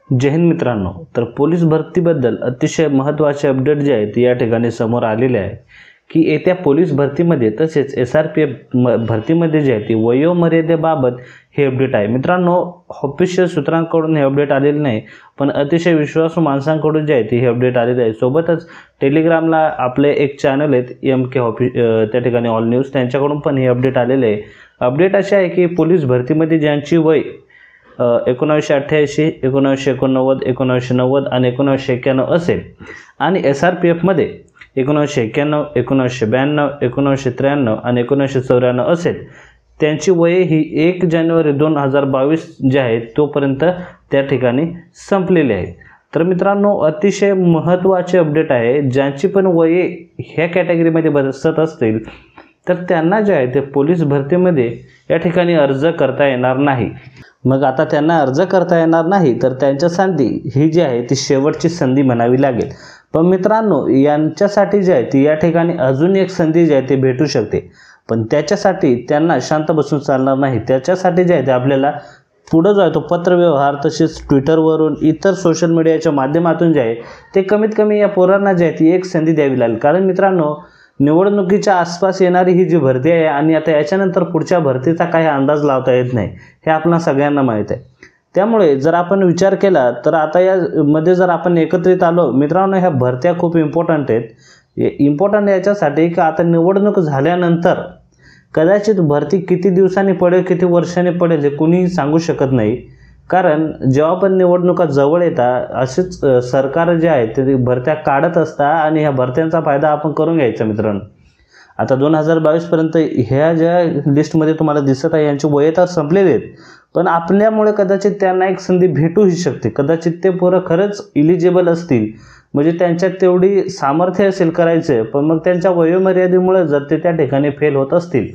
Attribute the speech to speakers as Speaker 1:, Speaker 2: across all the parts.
Speaker 1: जय हिंद मित्रांनो, तर पोलीस भरतीबद्दल अतिशय महत्त्वाचे अपडेट जे आहेत या ठिकाणी समोर आलेले आहे की येत्या पोलीस भरतीमध्ये तसेच SRPF भरतीमध्ये जे आहे ती वयोमर्यादेबाबत हे अपडेट आहे। मित्रांनो, ऑफिशियल सूत्रांकडून हे अपडेट आलेले नाही, पण अतिशय विश्वासू माणसांकडून जे आहे ती हे अपडेट आलेले आहे। सोबतच टेलिग्रामला आपले एक चॅनल आहेत MK ऑफिस, त्या ठिकाणी ऑल न्यूज, त्यांच्याकडून पण हे अपडेट आलेले आहे। अपडेट असे आहे की पोलीस भरतीमध्ये ज्यांची वय 1988, 1989, 1990 आणि 1991 असेल आणि SRPF मध्ये 1991, 1992, 1993 आणि 1994 असेल, त्यांची वय ही 1 जानेवारी 2022 जे आहे तोपर्यंत त्या ठिकाणी संपलेली आहे। तर मित्रांनो, अतिशय महत्त्वाचे अपडेट आहे। ज्यांची पण वये ह्या कॅटेगरीमध्ये बसत असतील तर त्यांना जे आहे ते पोलीस भरतीमध्ये या ठिकाणी अर्ज करता येणार नाही। मग आता त्यांना अर्ज करता येणार नाही तर त्यांच्यासाठी ही जी आहे ती शेवटची संधी म्हणावी लागेल। पण मित्रांनो, यांच्यासाठी जे आहे ती या ठिकाणी अजून एक संधी जी आहे ती भेटू शकते, पण त्याच्यासाठी त्यांना शांत बसून चालणार नाही। त्याच्यासाठी जे आहे ते आपल्याला पुढे जो आहे तो पत्रव्यवहार तसेच ट्विटरवरून इतर सोशल मीडियाच्या माध्यमातून जे आहे ते कमीत कमी या पोरांना जे आहे ती एक संधी द्यावी लागेल। कारण मित्रांनो, निवडणुकीच्या आसपास येणारी ही जी भरती आहे आणि आता याच्यानंतर पुढच्या भरतीचा काही अंदाज लावता येत नाही, हे आपल्या सगळ्यांना माहीत आहे। त्यामुळे जर आपण विचार केला तर आता यामध्ये जर आपण एकत्रित आलो मित्रांनो, ह्या भरत्या खूप इम्पॉर्टंट आहेत। इम्पॉर्टंट याच्यासाठी की आता निवडणूक झाल्यानंतर कदाचित भरती किती दिवसांनी पडेल, किती वर्षांनी पडेल हे कुणीही सांगू शकत नाही। कारण जेव्हा पण निवडणुका जवळ येतात असेच सरकार जे आहे ते भरत्या काढत असतात आणि ह्या भरत्यांचा फायदा आपण करून घ्यायचा। मित्रांनो, आता 2022 पर्यंत ह्या ज्या लिस्टमध्ये तुम्हाला दिसत आहे यांची वय तर संपलेली आहेत, पण आपल्यामुळे कदाचित त्यांना एक संधी भेटूही शकते। कदाचित ते पोरं खरंच इलिजिबल असतील, म्हणजे त्यांच्यात तेवढी सामर्थ्य असेल करायचे, पण मग त्यांच्या वयोमर्यादेमुळे जर ते त्या ठिकाणी फेल होत असतील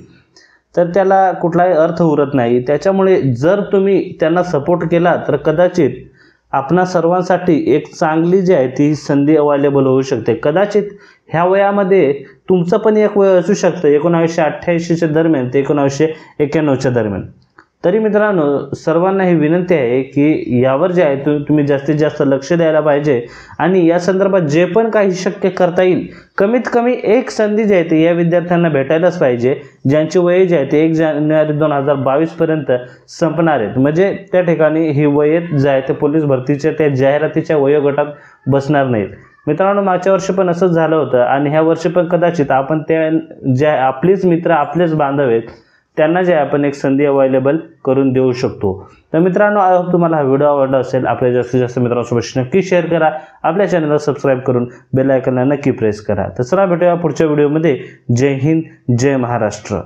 Speaker 1: तर त्याला कुठलाही अर्थ उरत नाही। त्याच्यामुळे जर तुम्ही त्यांना सपोर्ट केला तर कदाचित आपणा सर्वांसाठी एक चांगली जी आहे ती संधी अवेलेबल होऊ शकते। कदाचित ह्या वयामध्ये तुमचं पण एक वय असू शकतं 1988च्या दरम्यान ते 1991च्या दरम्यान। तरी मित्रांनो, सर्वांना ही विनंती आहे की यावर जे आहे तुम्ही जास्तीत जास्त लक्ष द्यायला पाहिजे आणि या संदर्भात जे पण काही शक्य करता येईल कमीत कमी एक संधी जी आहे ती या विद्यार्थ्यांना भेटायलाच पाहिजे, ज्यांची वय जी आहे ते 1 जानेवारी 2022 पर्यंत संपणार आहेत। म्हणजे त्या ठिकाणी ही वय जे आहे ते पोलीस भरतीच्या त्या जाहिरातीच्या वयोगटात बसणार नाहीत। मित्रांनो, मागच्या वर्षी पण असंच झालं होतं आणि ह्या वर्षी पण कदाचित आपण त्या ज्या आपलेच मित्र आपलेच बांधव आहेत त्यांना जे आपण एक संधी अवेलेबल करून देऊ शकतो। तर मित्रांनो, आय होप तुम्हाला हा व्हिडिओ आवडला असेल। आपल्या जास्तीत जास्त मित्रांसोबत नक्की शेअर करा, आपल्या चॅनलला सबस्क्राईब करून बेल आयकॉनला नक्की प्रेस करा। तर चला भेटूया पुढच्या व्हिडिओमध्ये। जय हिंद, जय महाराष्ट्र।